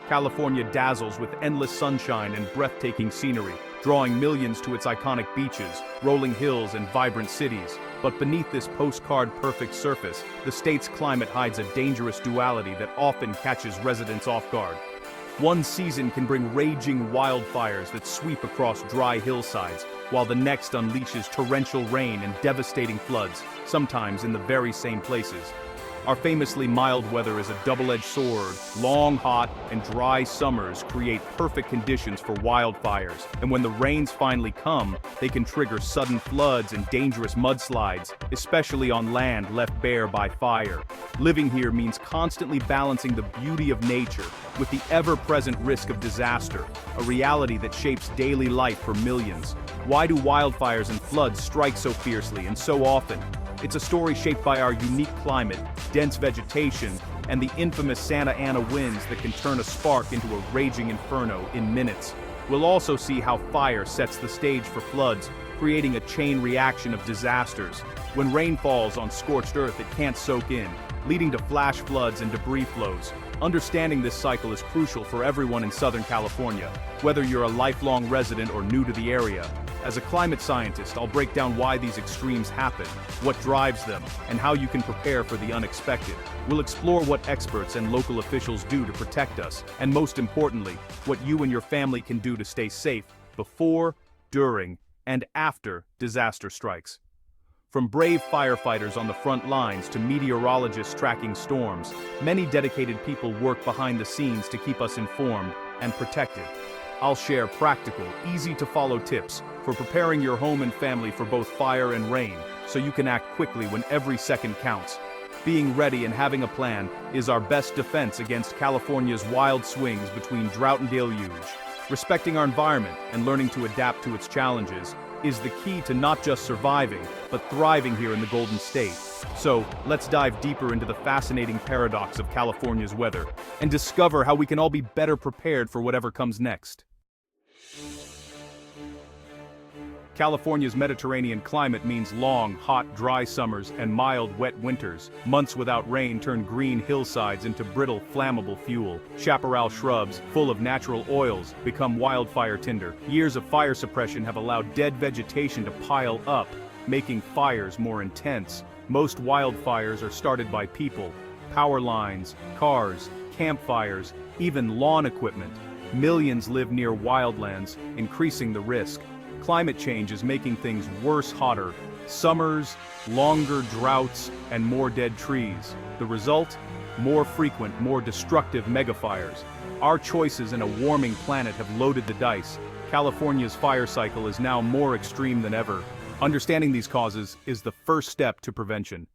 California dazzles with endless sunshine and breathtaking scenery, drawing millions to its iconic beaches, rolling hills, and vibrant cities. But beneath this postcard-perfect surface, the state's climate hides a dangerous duality that often catches residents off guard. One season can bring raging wildfires that sweep across dry hillsides, while the next unleashes torrential rain and devastating floods, sometimes in the very same places. Our famously mild weather is a double-edged sword. Long, hot, and dry summers create perfect conditions for wildfires, and when the rains finally come, they can trigger sudden floods and dangerous mudslides, especially on land left bare by fire. Living here means constantly balancing the beauty of nature with the ever-present risk of disaster, a reality that shapes daily life for millions. Why do wildfires and floods strike so fiercely and so often? It's a story shaped by our unique climate, dense vegetation, and the infamous Santa Ana winds that can turn a spark into a raging inferno in minutes. We'll also see how fire sets the stage for floods, creating a chain reaction of disasters. When rain falls on scorched earth, it can't soak in, leading to flash floods and debris flows. Understanding this cycle is crucial for everyone in Southern California, whether you're a lifelong resident or new to the area. As a climate scientist, I'll break down why these extremes happen, what drives them, and how you can prepare for the unexpected. We'll explore what experts and local officials do to protect us, and most importantly, what you and your family can do to stay safe before, during, and after disaster strikes. From brave firefighters on the front lines to meteorologists tracking storms, many dedicated people work behind the scenes to keep us informed and protected. I'll share practical, easy-to-follow tips for preparing your home and family for both fire and rain, so you can act quickly when every second counts. Being ready and having a plan is our best defense against California's wild swings between drought and deluge. Respecting our environment and learning to adapt to its challenges is the key to not just surviving, but thriving here in the Golden State. So, let's dive deeper into the fascinating paradox of California's weather, and discover how we can all be better prepared for whatever comes next. California's Mediterranean climate means long, hot, dry summers and mild, wet winters. Months without rain turn green hillsides into brittle, flammable fuel. Chaparral shrubs, full of natural oils, become wildfire tinder. Years of fire suppression have allowed dead vegetation to pile up, making fires more intense. Most wildfires are started by people, power lines, cars, campfires, even lawn equipment. Millions live near wildlands, increasing the risk. Climate change is making things worse, hotter. Summers, longer droughts, and more dead trees. The result? More frequent, more destructive megafires. Our choices in a warming planet have loaded the dice. California's fire cycle is now more extreme than ever. Understanding these causes is the first step to prevention.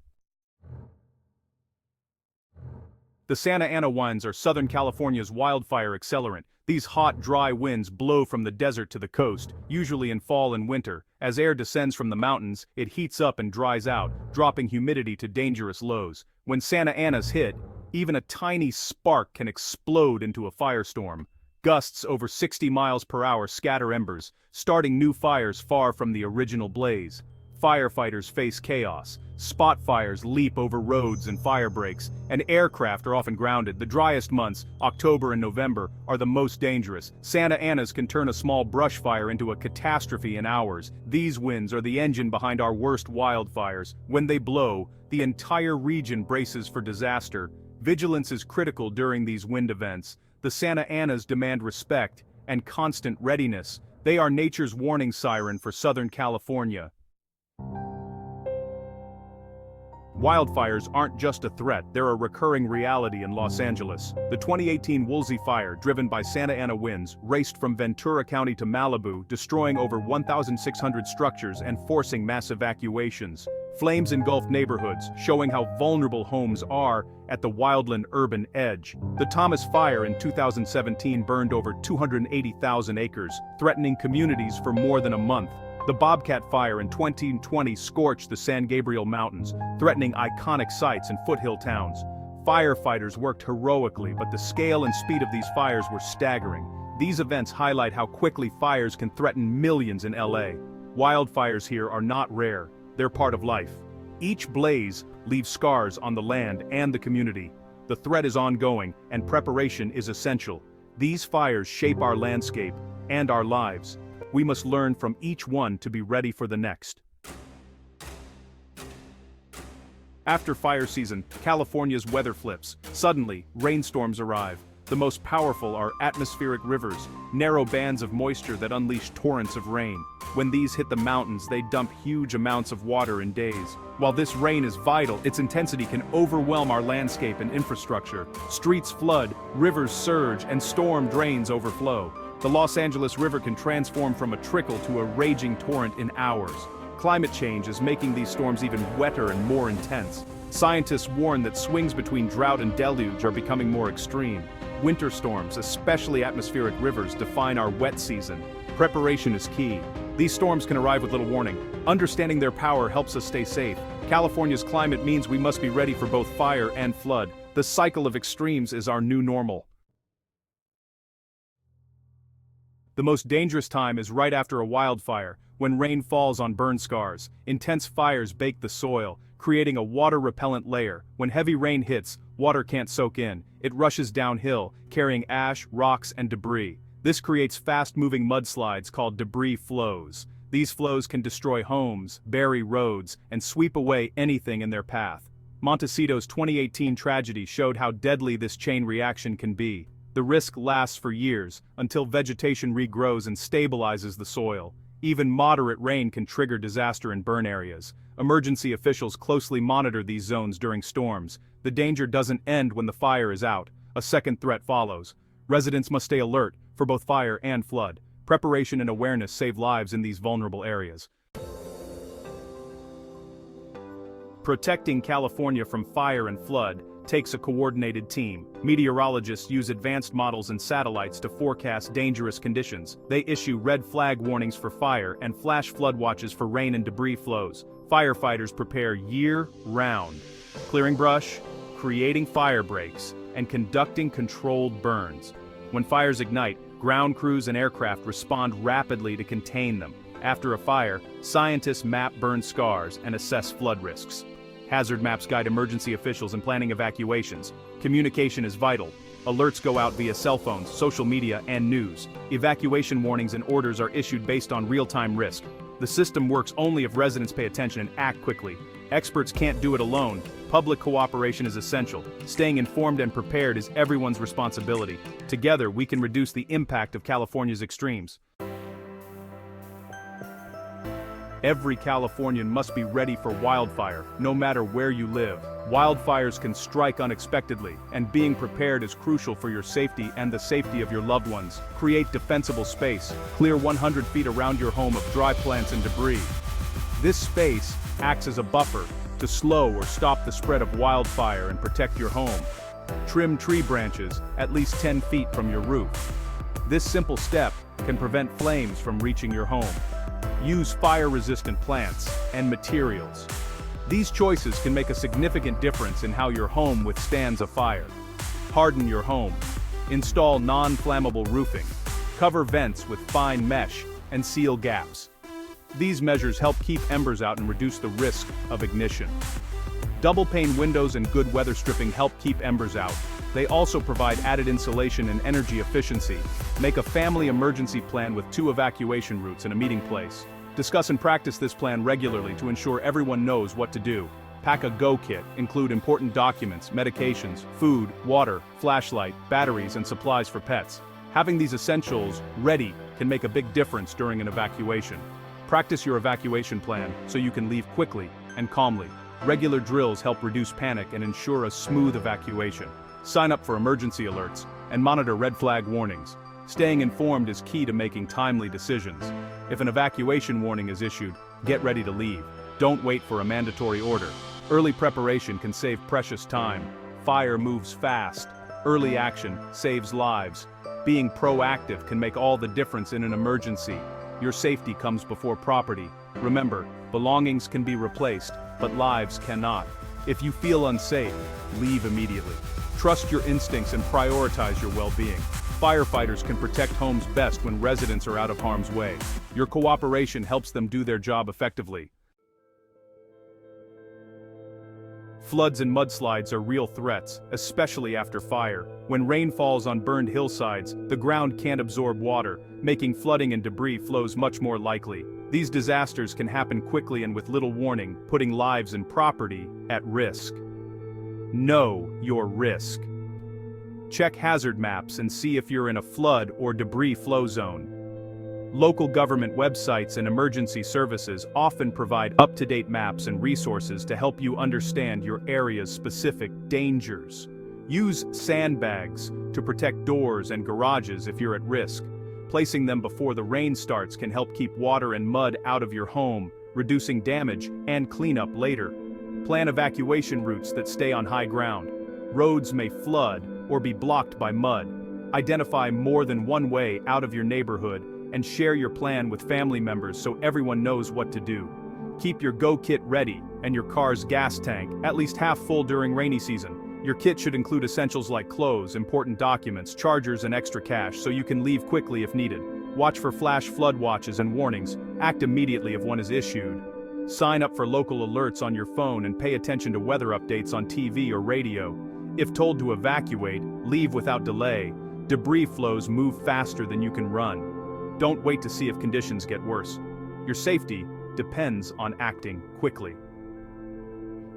The Santa Ana winds are Southern California's wildfire accelerant. These hot, dry winds blow from the desert to the coast, usually in fall and winter. As air descends from the mountains, it heats up and dries out, dropping humidity to dangerous lows. When Santa Ana's hit, even a tiny spark can explode into a firestorm. Gusts over 60 miles per hour scatter embers, starting new fires far from the original blaze. Firefighters face chaos. Spot fires leap over roads and fire breaks, and aircraft are often grounded. The driest months, October and November, are the most dangerous. Santa Ana's can turn a small brush fire into a catastrophe in hours. These winds are the engine behind our worst wildfires. When they blow, the entire region braces for disaster. Vigilance is critical during these wind events. The Santa Anas demand respect and constant readiness. They are nature's warning siren for Southern California. Wildfires aren't just a threat, they're a recurring reality in Los Angeles. The 2018 Woolsey fire, driven by Santa Ana winds, raced from Ventura County to Malibu, destroying over 1,600 structures and forcing mass evacuations. Flames engulfed neighborhoods, showing how vulnerable homes are at the wildland urban edge. The Thomas Fire in 2017 burned over 280,000 acres, threatening communities for more than a month. The Bobcat Fire in 2020 scorched the San Gabriel Mountains, threatening iconic sites and foothill towns. Firefighters worked heroically, but the scale and speed of these fires were staggering. These events highlight how quickly fires can threaten millions in LA. Wildfires here are not rare, they're part of life. Each blaze leaves scars on the land and the community. The threat is ongoing, and preparation is essential. These fires shape our landscape and our lives. We must learn from each one to be ready for the next. After fire season, California's weather flips. Suddenly, rainstorms arrive. The most powerful are atmospheric rivers, narrow bands of moisture that unleash torrents of rain. When these hit the mountains, they dump huge amounts of water in days. While this rain is vital, its intensity can overwhelm our landscape and infrastructure. Streets flood, rivers surge, and storm drains overflow. The Los Angeles River can transform from a trickle to a raging torrent in hours. Climate change is making these storms even wetter and more intense. Scientists warn that swings between drought and deluge are becoming more extreme. Winter storms, especially atmospheric rivers, define our wet season. Preparation is key. These storms can arrive with little warning. Understanding their power helps us stay safe. California's climate means we must be ready for both fire and flood. The cycle of extremes is our new normal. The most dangerous time is right after a wildfire, when rain falls on burn scars. Intense fires bake the soil, creating a water-repellent layer. When heavy rain hits, water can't soak in. It rushes downhill, carrying ash, rocks, and debris. This creates fast-moving mudslides called debris flows. These flows can destroy homes, bury roads, and sweep away anything in their path. Montecito's 2018 tragedy showed how deadly this chain reaction can be. The risk lasts for years, until vegetation regrows and stabilizes the soil. Even moderate rain can trigger disaster in burn areas. Emergency officials closely monitor these zones during storms. The danger doesn't end when the fire is out. A second threat follows. Residents must stay alert for both fire and flood. Preparation and awareness save lives in these vulnerable areas. Protecting California from fire and flood takes a coordinated team. Meteorologists use advanced models and satellites to forecast dangerous conditions. They issue red flag warnings for fire and flash flood watches for rain and debris flows. Firefighters prepare year-round, clearing brush, creating fire breaks, and conducting controlled burns. When fires ignite, ground crews and aircraft respond rapidly to contain them. After a fire, scientists map burn scars and assess flood risks. Hazard maps guide emergency officials in planning evacuations. Communication is vital. Alerts go out via cell phones, social media, and news. Evacuation warnings and orders are issued based on real-time risk. The system works only if residents pay attention and act quickly. Experts can't do it alone. Public cooperation is essential. Staying informed and prepared is everyone's responsibility. Together, we can reduce the impact of California's extremes. Every Californian must be ready for wildfire, no matter where you live. Wildfires can strike unexpectedly, and being prepared is crucial for your safety and the safety of your loved ones. Create defensible space. Clear 100 feet around your home of dry plants and debris. This space acts as a buffer to slow or stop the spread of wildfire and protect your home. Trim tree branches at least 10 feet from your roof. This simple step can prevent flames from reaching your home. Use fire-resistant plants and materials. These choices can make a significant difference in how your home withstands a fire. Harden your home. Install non-flammable roofing. Cover vents with fine mesh and seal gaps. These measures help keep embers out and reduce the risk of ignition. Double-pane windows and good weather stripping help keep embers out. They also provide added insulation and energy efficiency. Make a family emergency plan with 2 evacuation routes and a meeting place. Discuss and practice this plan regularly to ensure everyone knows what to do. Pack a go kit. Include important documents, medications, food, water, flashlight, batteries, and supplies for pets. Having these essentials ready can make a big difference during an evacuation. Practice your evacuation plan so you can leave quickly and calmly. Regular drills help reduce panic and ensure a smooth evacuation. Sign up for emergency alerts and monitor red flag warnings. Staying informed is key to making timely decisions. If an evacuation warning is issued, get ready to leave. Don't wait for a mandatory order. Early preparation can save precious time. Fire moves fast. Early action saves lives. Being proactive can make all the difference in an emergency. Your safety comes before property. Remember, belongings can be replaced, but lives cannot. If you feel unsafe, leave immediately. Trust your instincts and prioritize your well-being. Firefighters can protect homes best when residents are out of harm's way. Your cooperation helps them do their job effectively. Floods and mudslides are real threats, especially after fire. When rain falls on burned hillsides, the ground can't absorb water, making flooding and debris flows much more likely. These disasters can happen quickly and with little warning, putting lives and property at risk. Know your risk. Check hazard maps and see if you're in a flood or debris flow zone. Local government websites and emergency services often provide up-to-date maps and resources to help you understand your area's specific dangers. Use sandbags to protect doors and garages if you're at risk. Placing them before the rain starts can help keep water and mud out of your home, reducing damage and cleanup later. Plan evacuation routes that stay on high ground. Roads may flood or be blocked by mud. Identify more than one way out of your neighborhood and share your plan with family members so everyone knows what to do. Keep your go kit ready and your car's gas tank at least half full during rainy season. Your kit should include essentials like clothes, important documents, chargers, and extra cash so you can leave quickly if needed. Watch for flash flood watches and warnings. Act immediately if one is issued. Sign up for local alerts on your phone and pay attention to weather updates on TV or radio. If told to evacuate, leave without delay. Debris flows move faster than you can run. Don't wait to see if conditions get worse. Your safety depends on acting quickly.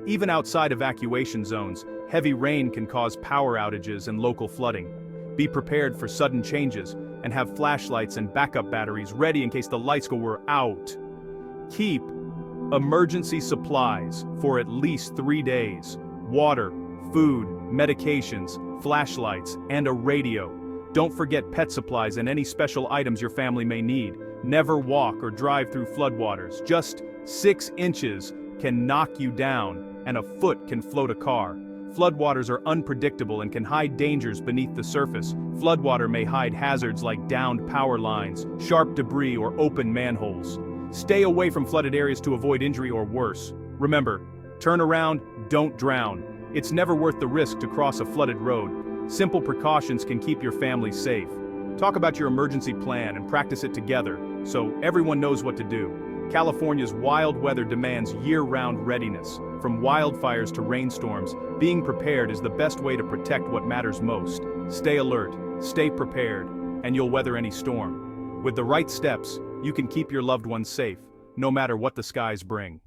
Even outside evacuation zones, heavy rain can cause power outages and local flooding. Be prepared for sudden changes and have flashlights and backup batteries ready in case the lights go out. Keep emergency supplies for at least 3 days. Water, food, medications, flashlights, and a radio. Don't forget pet supplies and any special items your family may need. Never walk or drive through floodwaters. Just 6 inches can knock you down, and a foot can float a car. Floodwaters are unpredictable and can hide dangers beneath the surface. Floodwater may hide hazards like downed power lines, sharp debris, or open manholes. Stay away from flooded areas to avoid injury or worse. Remember, turn around, don't drown. It's never worth the risk to cross a flooded road. Simple precautions can keep your family safe. Talk about your emergency plan and practice it together so everyone knows what to do. California's wild weather demands year-round readiness. From wildfires to rainstorms, being prepared is the best way to protect what matters most. Stay alert, stay prepared, and you'll weather any storm. With the right steps, you can keep your loved ones safe, no matter what the skies bring.